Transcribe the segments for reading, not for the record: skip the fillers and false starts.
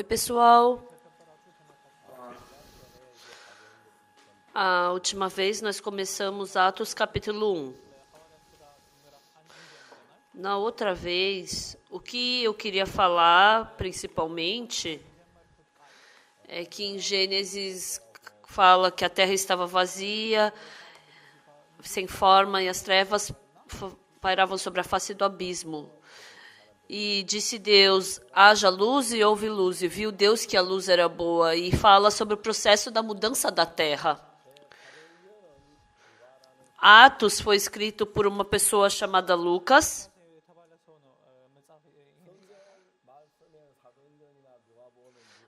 pessoal. A última vez nós começamos Atos capítulo 1. Na outra vez, o que eu queria falar, principalmente, é que em Gênesis fala que a terra estava vazia, sem forma, e as trevas pairavam sobre a face do abismo. E disse Deus, haja luz e houve luz, e viu Deus que a luz era boa, e fala sobre o processo da mudança da terra. Atos foi escrito por uma pessoa chamada Lucas.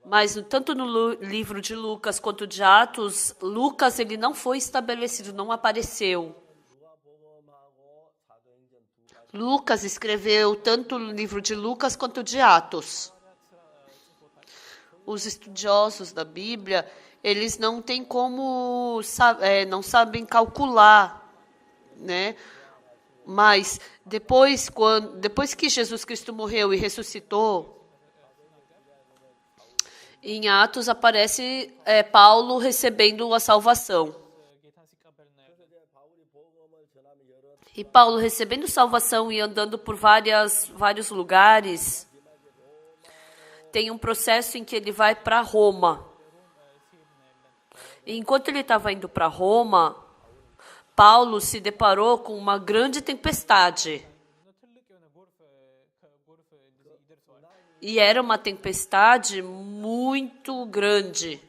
Mas tanto no livro de Lucas quanto de Atos, Lucas ele não foi estabelecido, não apareceu. Lucas escreveu tanto no livro de Lucas quanto de Atos. Os estudiosos da Bíblia, eles não têm como, não sabem calcular, né? Mas depois que Jesus Cristo morreu e ressuscitou, em Atos aparece Paulo recebendo a salvação. E Paulo recebendo salvação e andando por vários lugares, tem um processo em que ele vai para Roma. E enquanto ele estava indo para Roma, Paulo se deparou com uma grande tempestade. E era uma tempestade muito grande.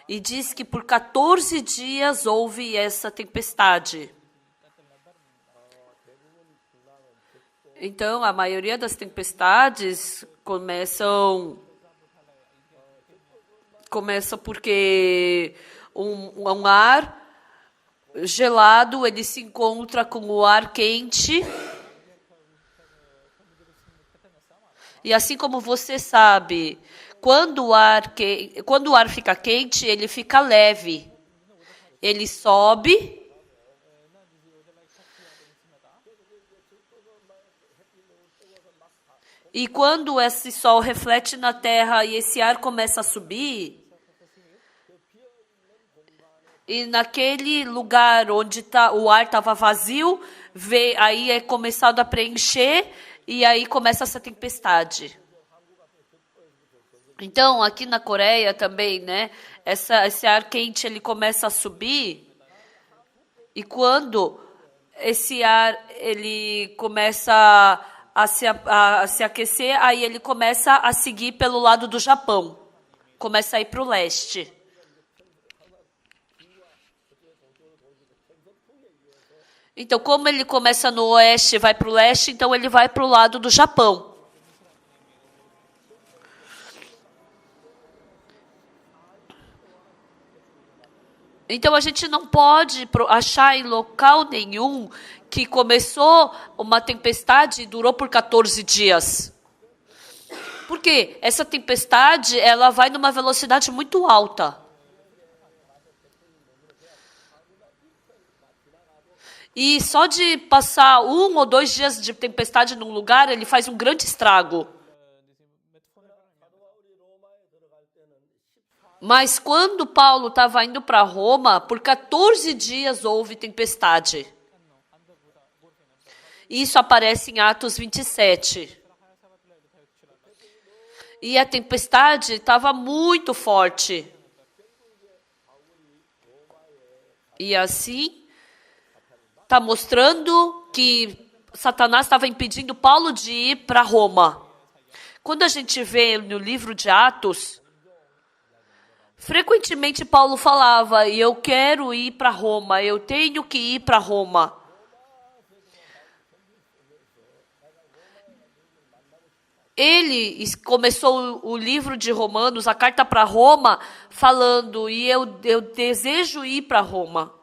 E diz que por 14 dias houve essa tempestade. Então, a maioria das tempestades começa porque um ar gelado ele se encontra com o ar quente. E assim como você sabe, quando o ar fica quente, ele fica leve. Ele sobe. E quando esse sol reflete na terra e esse ar começa a subir, e naquele lugar onde o ar estava vazio, aí é começado a preencher, e aí começa essa tempestade. Então, aqui na Coreia também, né? Esse ar quente ele começa a subir, e quando esse ar ele começa a se aquecer, aí ele começa a seguir pelo lado do Japão, começa a ir para o leste. Então, como ele começa no oeste e vai para o leste, então ele vai para o lado do Japão. Então, a gente não pode achar em local nenhum que começou uma tempestade e durou por 14 dias. Por quê? Essa tempestade ela vai numa velocidade muito alta. E só de passar 1 ou 2 dias de tempestade num lugar, ele faz um grande estrago. Mas quando Paulo estava indo para Roma, por 14 dias houve tempestade. Isso aparece em Atos 27. E a tempestade estava muito forte. E assim, está mostrando que Satanás estava impedindo Paulo de ir para Roma. Quando a gente vê no livro de Atos, frequentemente Paulo falava, eu quero ir para Roma, eu tenho que ir para Roma. Ele começou o livro de Romanos, a carta para Roma, falando, e eu desejo ir para Roma.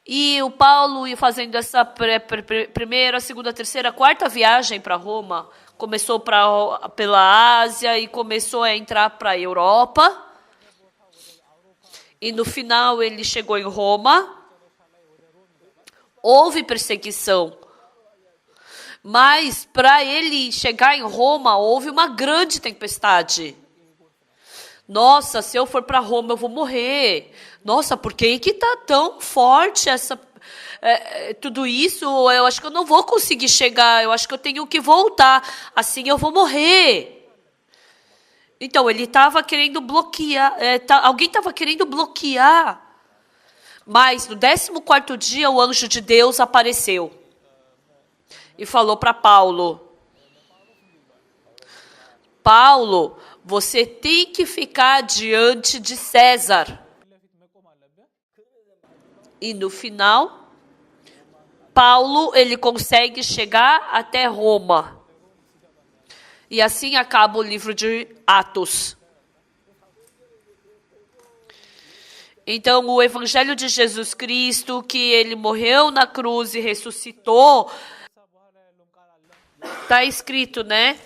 E o Paulo ia fazendo essa primeira, segunda, terceira, quarta viagem para Roma. Começou pela Ásia e começou a entrar para a Europa. E no final ele chegou em Roma. Houve perseguição. Mas para ele chegar em Roma, houve uma grande tempestade. Nossa, se eu for para Roma, eu vou morrer. Nossa, por que está tão forte tudo isso? Eu acho que eu não vou conseguir chegar. Eu acho que eu tenho que voltar. Assim eu vou morrer. Então, ele estava querendo bloquear. Alguém estava querendo bloquear. Mas no 14º dia, o anjo de Deus apareceu. E falou para Paulo: Paulo, você tem que ficar diante de César. E no final, Paulo, ele consegue chegar até Roma. E assim acaba o livro de Atos. Então, o Evangelho de Jesus Cristo, que ele morreu na cruz e ressuscitou, está escrito, né?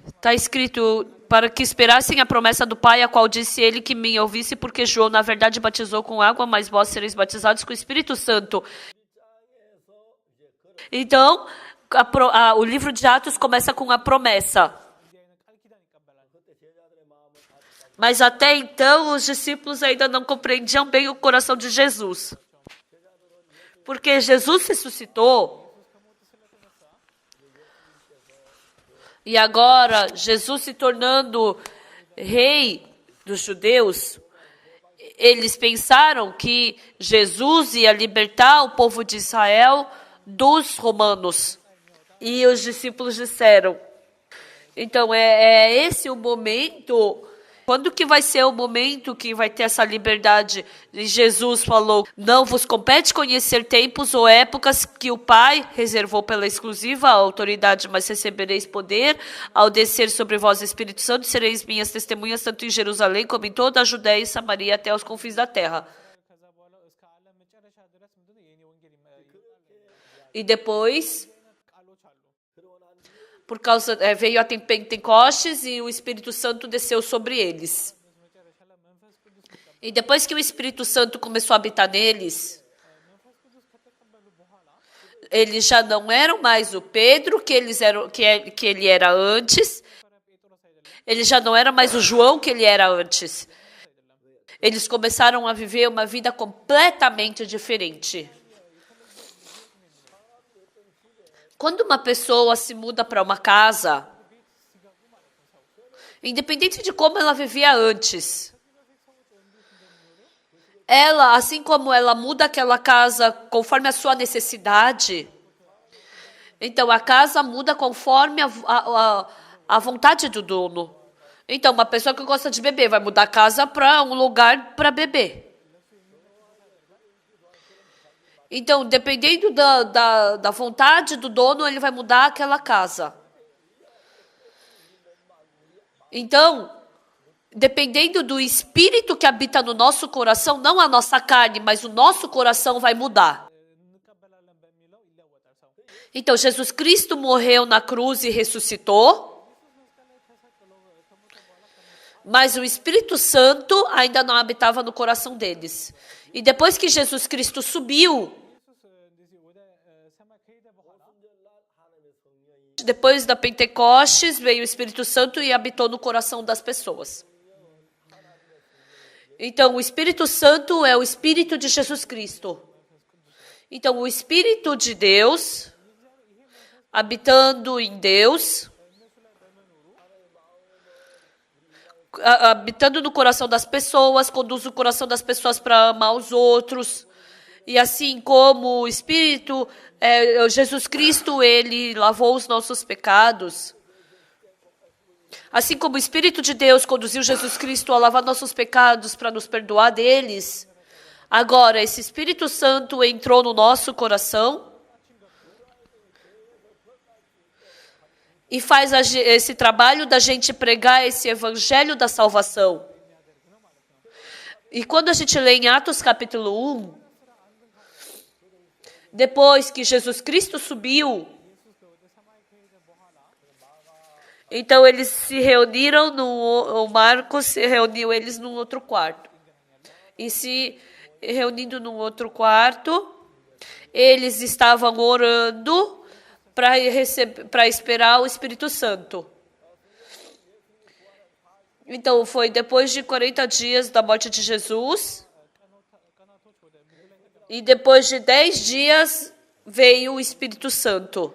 Está escrito para que esperassem a promessa do Pai, a qual disse ele que me ouvisse, porque João, na verdade, batizou com água, mas vós sereis batizados com o Espírito Santo. Então, o livro de Atos começa com a promessa. Mas até então, os discípulos ainda não compreendiam bem o coração de Jesus. Porque Jesus ressuscitou. E agora, Jesus se tornando rei dos judeus, eles pensaram que Jesus ia libertar o povo de Israel dos romanos. E os discípulos disseram. Então, é esse o momento. Quando que vai ser o momento que vai ter essa liberdade? E Jesus falou: não vos compete conhecer tempos ou épocas que o Pai reservou pela exclusiva autoridade, mas recebereis poder ao descer sobre vós o Espírito Santo, sereis minhas testemunhas tanto em Jerusalém como em toda a Judéia e Samaria até os confins da terra. E depois, por causa veio a Pentecostes e o Espírito Santo desceu sobre eles. E depois que o Espírito Santo começou a habitar neles, eles já não eram mais o Pedro que ele era antes. Ele já não era mais o João que ele era antes. Eles começaram a viver uma vida completamente diferente. Quando uma pessoa se muda para uma casa, independente de como ela vivia antes, ela, assim como ela muda aquela casa conforme a sua necessidade, então a casa muda conforme a vontade do dono. Então, uma pessoa que gosta de beber vai mudar a casa para um lugar para beber. Então, dependendo da vontade do dono, ele vai mudar aquela casa. Então, dependendo do espírito que habita no nosso coração, não a nossa carne, mas o nosso coração vai mudar. Então, Jesus Cristo morreu na cruz e ressuscitou, mas o Espírito Santo ainda não habitava no coração deles. E depois que Jesus Cristo subiu, depois da Pentecostes, veio o Espírito Santo e habitou no coração das pessoas. Então, o Espírito Santo é o Espírito de Jesus Cristo. Então, o Espírito de Deus, habitando em Deus, habitando no coração das pessoas, conduz o coração das pessoas para amar os outros. E assim como o Espírito, Jesus Cristo, ele lavou os nossos pecados. Assim como o Espírito de Deus conduziu Jesus Cristo a lavar nossos pecados para nos perdoar deles, agora esse Espírito Santo entrou no nosso coração e faz esse trabalho da gente pregar esse evangelho da salvação. E quando a gente lê em Atos capítulo 1, depois que Jesus Cristo subiu, então eles se reuniram, o Marcos se reuniu eles num outro quarto. E se reunindo num outro quarto, eles estavam orando para esperar o Espírito Santo. Então, foi depois de 40 dias da morte de Jesus. E depois de 10 dias veio o Espírito Santo.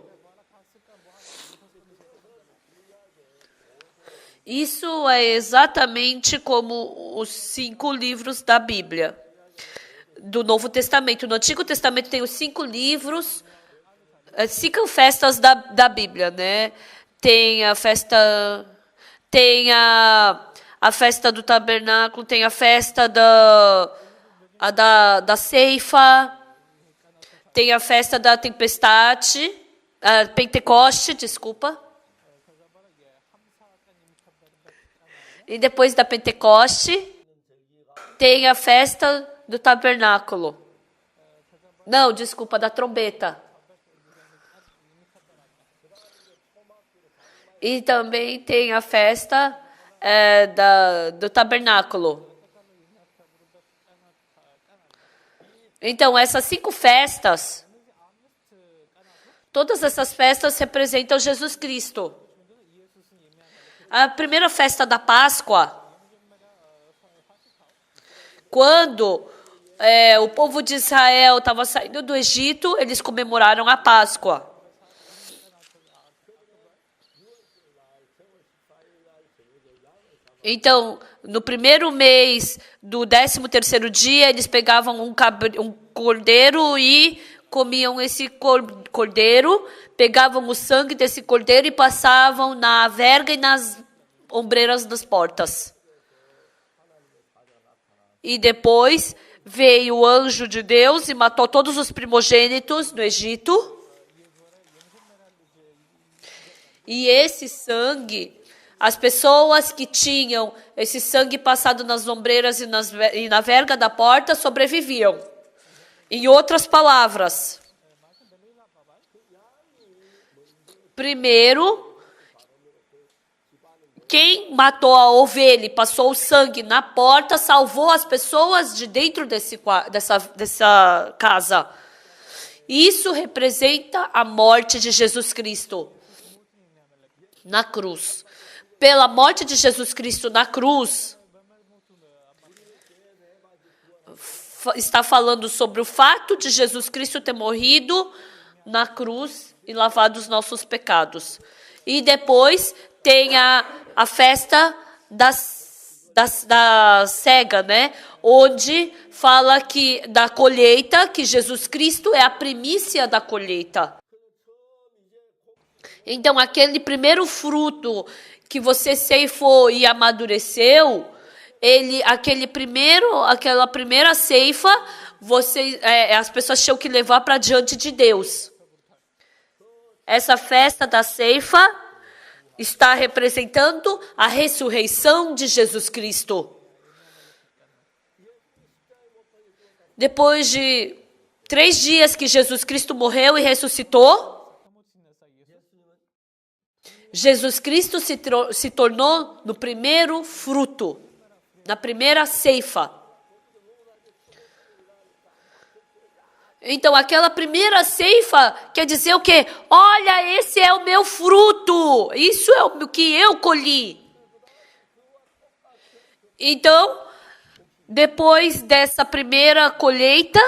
Isso é exatamente como os 5 livros da Bíblia, do Novo Testamento. No Antigo Testamento tem os 5 livros, 5 festas da Bíblia, né? Tem a festa, tem a festa do tabernáculo, tem a festa da ceifa, tem a festa da tempestade, Pentecoste, desculpa. E depois da Pentecoste, tem a festa do tabernáculo. Não, desculpa, da trombeta. E também tem a festa do tabernáculo. Então, essas 5 festas, todas essas festas representam Jesus Cristo. A primeira festa da Páscoa, quando o povo de Israel estava saindo do Egito, eles comemoraram a Páscoa. Então, no primeiro mês do 13º dia, eles pegavam um cordeiro e comiam esse cordeiro, pegavam o sangue desse cordeiro e passavam na verga e nas ombreiras das portas. E depois veio o anjo de Deus e matou todos os primogênitos no Egito. E esse sangue, as pessoas que tinham esse sangue passado nas ombreiras e na verga da porta sobreviviam. Em outras palavras, primeiro, quem matou a ovelha e passou o sangue na porta salvou as pessoas de dentro dessa casa. Isso representa a morte de Jesus Cristo na cruz. Pela morte de Jesus Cristo na cruz, está falando sobre o fato de Jesus Cristo ter morrido na cruz e lavado os nossos pecados. E depois tem a festa da cega, né? Onde fala da colheita, que Jesus Cristo é a primícia da colheita. Então, aquele primeiro fruto que você ceifou e amadureceu, aquela primeira ceifa, as pessoas tinham que levar para diante de Deus. Essa festa da ceifa está representando a ressurreição de Jesus Cristo. Depois de 3 dias que Jesus Cristo morreu e ressuscitou, Jesus Cristo se tornou no primeiro fruto, na primeira ceifa. Então, aquela primeira ceifa quer dizer o quê? Olha, esse é o meu fruto, isso é o que eu colhi. Então, depois dessa primeira colheita,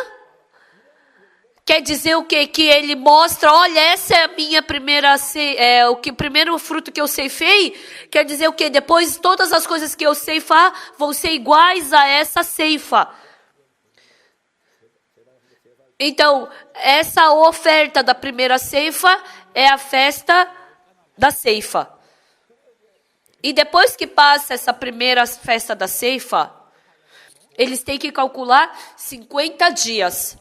quer dizer o quê? Que ele mostra, olha, essa é a minha o primeiro fruto que eu ceifei. Quer dizer o quê? Depois todas as coisas que eu ceifar vão ser iguais a essa ceifa. Então, essa oferta da primeira ceifa é a festa da ceifa. E depois que passa essa primeira festa da ceifa, eles têm que calcular 50 dias.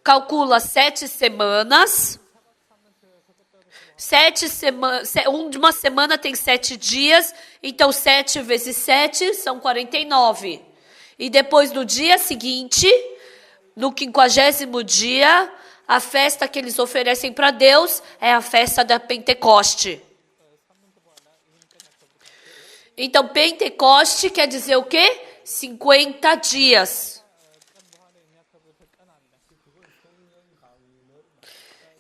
Calcula 7 semanas. Uma semana tem 7 dias, então 7 vezes 7 são 49. E depois no dia seguinte, no 50º dia, a festa que eles oferecem para Deus é a festa da Pentecoste. Então, Pentecoste quer dizer o quê? 50 dias.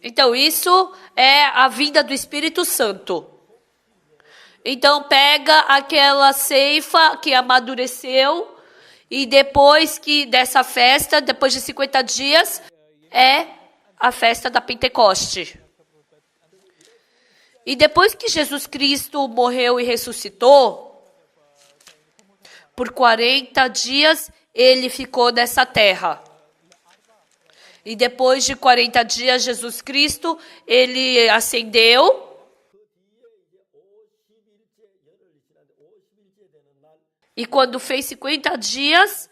Então, isso é a vinda do Espírito Santo. Então, pega aquela ceifa que amadureceu e depois dessa festa, depois de 50 dias, é a festa da Pentecoste. E depois que Jesus Cristo morreu e ressuscitou, por 40 dias ele ficou nessa terra. E depois de 40 dias, Jesus Cristo, ele ascendeu. E quando fez 50 dias,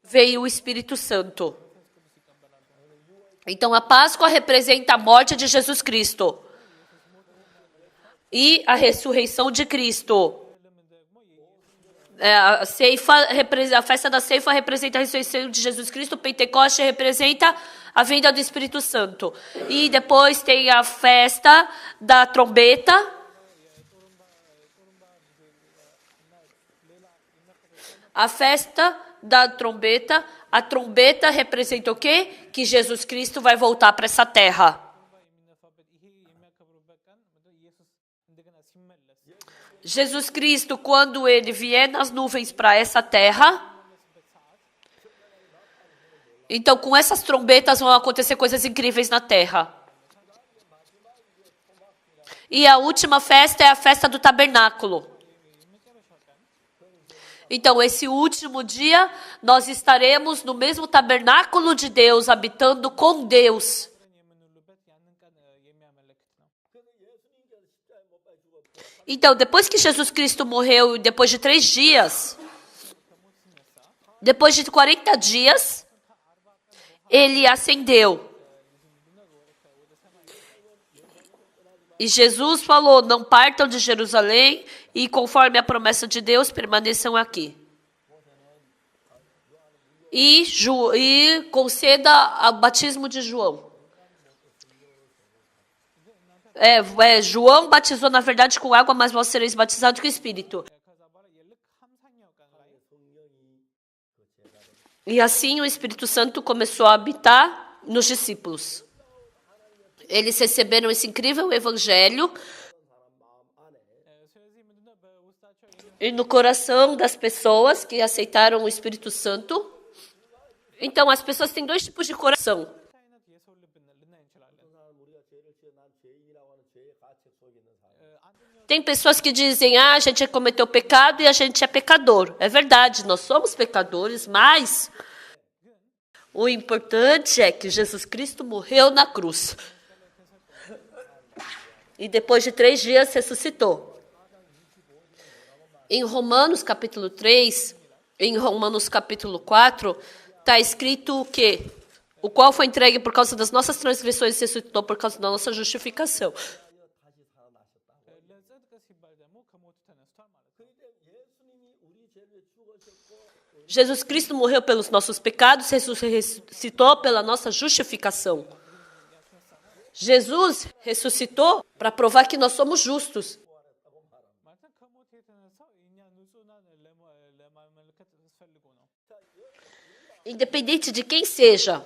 veio o Espírito Santo. Então, a Páscoa representa a morte de Jesus Cristo e a ressurreição de Cristo. A festa da ceifa representa a ressurreição de Jesus Cristo, o Pentecoste representa a vinda do Espírito Santo. E depois tem a festa da trombeta. A festa da trombeta, a trombeta representa o quê? Que Jesus Cristo vai voltar para essa terra. Jesus Cristo, quando ele vier nas nuvens para essa terra, então com essas trombetas vão acontecer coisas incríveis na terra. E a última festa é a festa do tabernáculo. Então, esse último dia, nós estaremos no mesmo tabernáculo de Deus, habitando com Deus. Então, depois que Jesus Cristo morreu, depois de 3 dias, depois de 40 dias, ele ascendeu. E Jesus falou, não partam de Jerusalém e conforme a promessa de Deus, permaneçam aqui. E conceda o batismo de João. João batizou, na verdade, com água, mas vós sereis batizados com o Espírito. E assim o Espírito Santo começou a habitar nos discípulos. Eles receberam esse incrível evangelho e no coração das pessoas que aceitaram o Espírito Santo. Então, as pessoas têm 2 tipos de coração. Tem pessoas que dizem, a gente cometeu pecado e a gente é pecador. É verdade, nós somos pecadores, mas o importante é que Jesus Cristo morreu na cruz. E depois de 3 dias ressuscitou. Em Romanos capítulo 3, em Romanos capítulo 4, está escrito o quê? O qual foi entregue por causa das nossas transgressões e ressuscitou por causa da nossa justificação. Jesus Cristo morreu pelos nossos pecados, ressuscitou pela nossa justificação. Jesus ressuscitou para provar que nós somos justos. Independente de quem seja,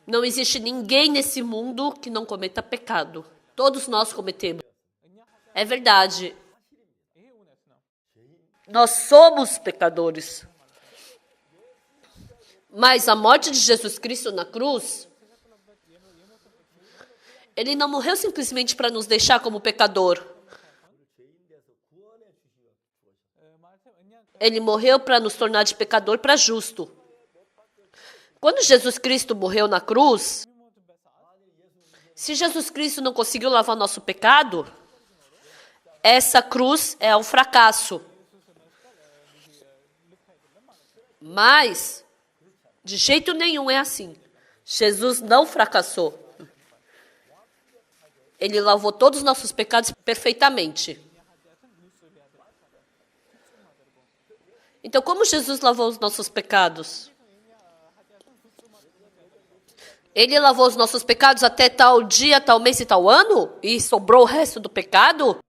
não existe ninguém nesse mundo que não cometa pecado. Todos nós cometemos. É verdade. Nós somos pecadores. Mas a morte de Jesus Cristo na cruz, ele não morreu simplesmente para nos deixar como pecador. Ele morreu para nos tornar de pecador para justo. Quando Jesus Cristo morreu na cruz, se Jesus Cristo não conseguiu lavar nosso pecado, essa cruz é um fracasso. Mas, de jeito nenhum é assim. Jesus não fracassou. Ele lavou todos os nossos pecados perfeitamente. Então, como Jesus lavou os nossos pecados? Ele lavou os nossos pecados até tal dia, tal mês e tal ano? E sobrou o resto do pecado?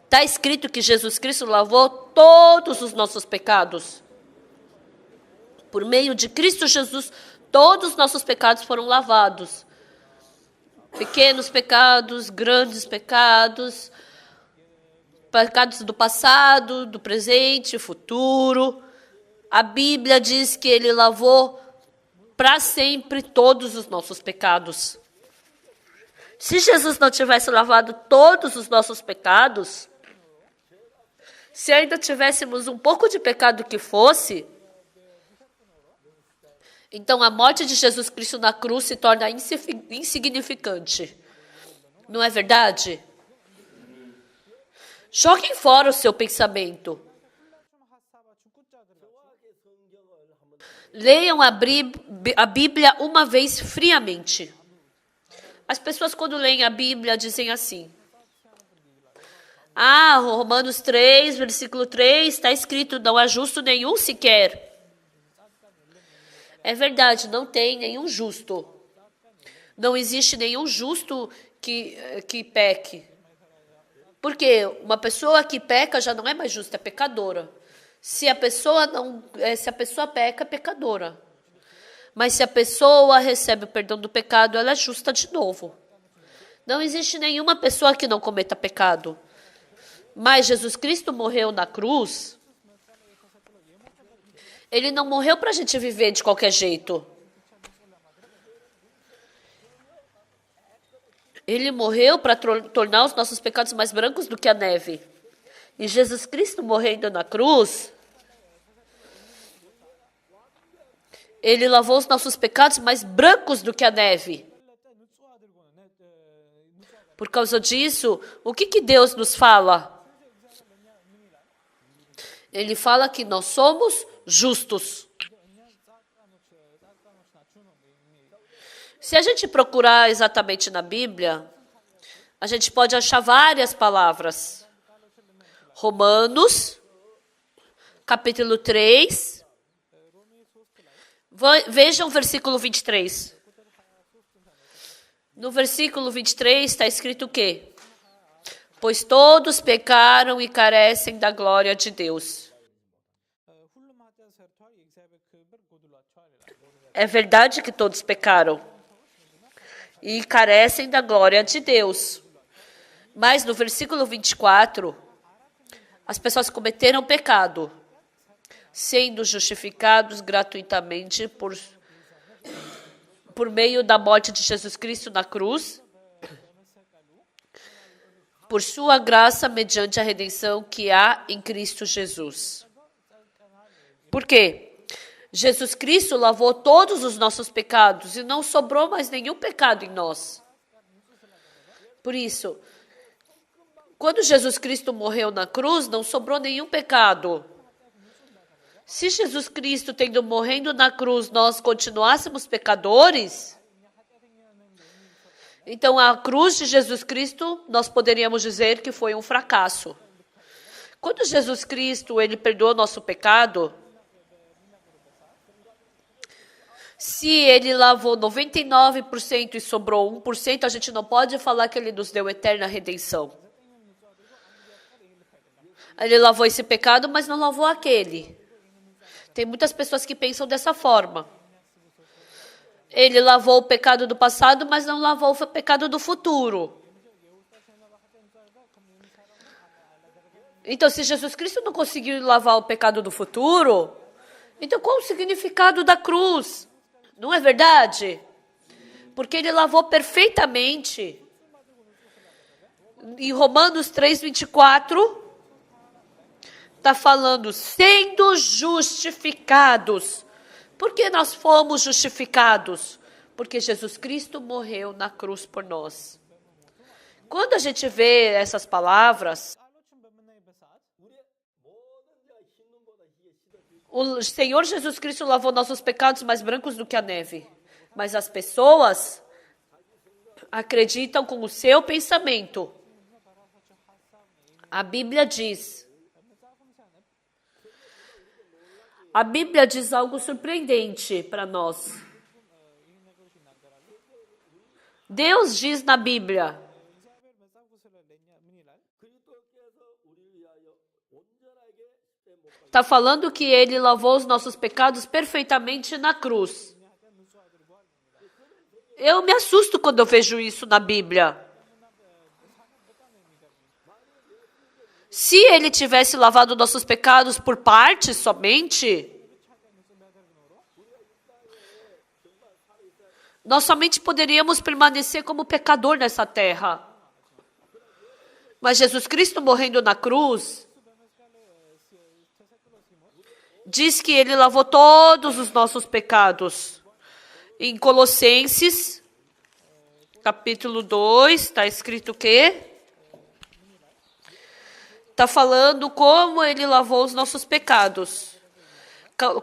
Está escrito que Jesus Cristo lavou todos os nossos pecados. Por meio de Cristo Jesus, todos os nossos pecados foram lavados. Pequenos pecados, grandes pecados, pecados do passado, do presente, futuro. A Bíblia diz que Ele lavou para sempre todos os nossos pecados. Se Jesus não tivesse lavado todos os nossos pecados, se ainda tivéssemos um pouco de pecado que fosse, então a morte de Jesus Cristo na cruz se torna insignificante. Não é verdade? Joguem fora o seu pensamento. Leiam a Bíblia uma vez friamente. As pessoas, quando leem a Bíblia, dizem assim: Romanos 3, versículo 3, está escrito, não há justo nenhum sequer. É verdade, não tem nenhum justo. Não existe nenhum justo que peque. Porque uma pessoa que peca já não é mais justa, é pecadora. Se a pessoa peca, é pecadora. Mas se a pessoa recebe o perdão do pecado, ela é justa de novo. Não existe nenhuma pessoa que não cometa pecado. Mas Jesus Cristo morreu na cruz. Ele não morreu para a gente viver de qualquer jeito. Ele morreu para tornar os nossos pecados mais brancos do que a neve. E Jesus Cristo morrendo na cruz, Ele lavou os nossos pecados mais brancos do que a neve. Por causa disso, o que Deus nos fala? Ele fala que nós somos justos. Se a gente procurar exatamente na Bíblia, a gente pode achar várias palavras. Romanos, capítulo 3. Vejam o versículo 23. No versículo 23 está escrito o quê? Pois todos pecaram e carecem da glória de Deus. É verdade que todos pecaram e carecem da glória de Deus. Mas no versículo 24, as pessoas cometeram pecado, sendo justificados gratuitamente por meio da morte de Jesus Cristo na cruz, por sua graça mediante a redenção que há em Cristo Jesus. Por quê? Jesus Cristo lavou todos os nossos pecados e não sobrou mais nenhum pecado em nós. Por isso, quando Jesus Cristo morreu na cruz, não sobrou nenhum pecado. Se Jesus Cristo, morrendo na cruz, nós continuássemos pecadores, então a cruz de Jesus Cristo, nós poderíamos dizer que foi um fracasso. Quando Jesus Cristo, Ele perdoou nosso pecado, se Ele lavou 99% e sobrou 1%, a gente não pode falar que Ele nos deu eterna redenção. Ele lavou esse pecado, mas não lavou aquele. Tem muitas pessoas que pensam dessa forma. Ele lavou o pecado do passado, mas não lavou o pecado do futuro. Então, se Jesus Cristo não conseguiu lavar o pecado do futuro, então qual o significado da cruz? Não é verdade? Porque Ele lavou perfeitamente. Em Romanos 3:24... está falando, sendo justificados. Por que nós fomos justificados? Porque Jesus Cristo morreu na cruz por nós. Quando a gente vê essas palavras, o Senhor Jesus Cristo lavou nossos pecados mais brancos do que a neve. Mas as pessoas acreditam com o seu pensamento. A Bíblia diz algo surpreendente para nós. Deus diz na Bíblia Está falando que ele lavou os nossos pecados perfeitamente na cruz. Eu me assusto quando eu vejo isso na Bíblia. Se ele tivesse lavado nossos pecados por partes somente, nós somente poderíamos permanecer como pecador nessa terra. Mas Jesus Cristo morrendo na cruz, diz que ele lavou todos os nossos pecados. Em Colossenses, capítulo 2, está escrito o quê? Está falando como ele lavou os nossos pecados.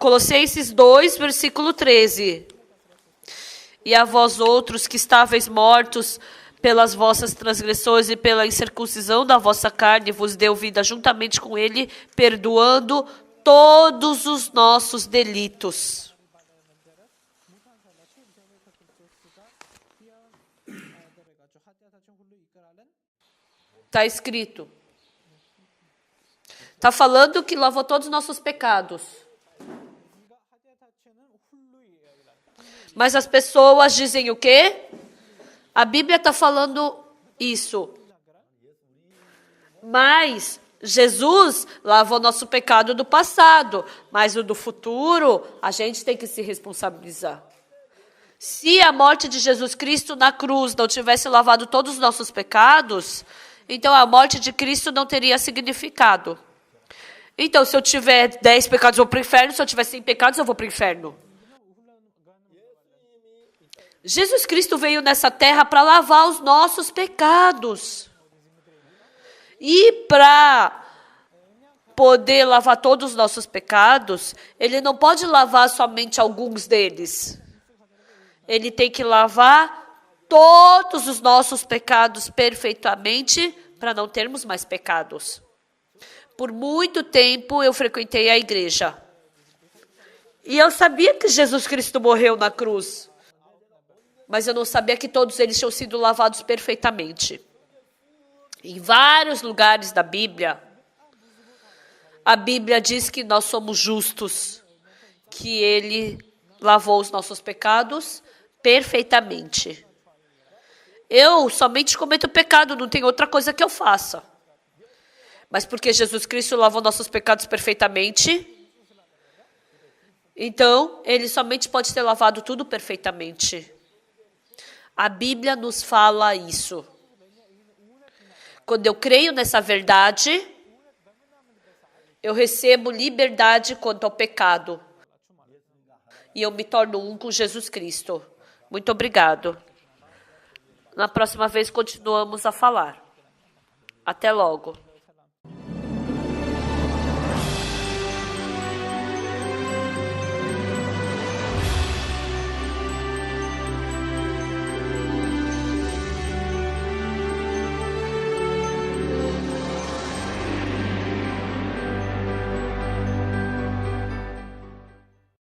Colossenses 2, versículo 13. E a vós outros que estáveis mortos pelas vossas transgressões e pela incircuncisão da vossa carne, vos deu vida juntamente com ele, perdoando todos os nossos delitos. Está escrito. Está falando que lavou todos os nossos pecados. Mas as pessoas dizem o quê? A Bíblia está falando isso. Mas Jesus lavou nosso pecado do passado. Mas o do futuro, a gente tem que se responsabilizar. Se a morte de Jesus Cristo na cruz não tivesse lavado todos os nossos pecados, então a morte de Cristo não teria significado. Então, se eu tiver 10 pecados, eu vou para o inferno. Se eu tiver 100 pecados, eu vou para o inferno. Jesus Cristo veio nessa terra para lavar os nossos pecados. E para poder lavar todos os nossos pecados, ele não pode lavar somente alguns deles. Ele tem que lavar todos os nossos pecados perfeitamente para não termos mais pecados. Por muito tempo eu frequentei a igreja. E eu sabia que Jesus Cristo morreu na cruz. Mas eu não sabia que todos eles tinham sido lavados perfeitamente. Em vários lugares da Bíblia, a Bíblia diz que nós somos justos, que ele lavou os nossos pecados perfeitamente. Eu somente cometo pecado, não tem outra coisa que eu faça. Mas porque Jesus Cristo lavou nossos pecados perfeitamente, então ele somente pode ter lavado tudo perfeitamente. A Bíblia nos fala isso. Quando eu creio nessa verdade, eu recebo liberdade quanto ao pecado. E eu me torno um com Jesus Cristo. Muito obrigado. Na próxima vez continuamos a falar. Até logo.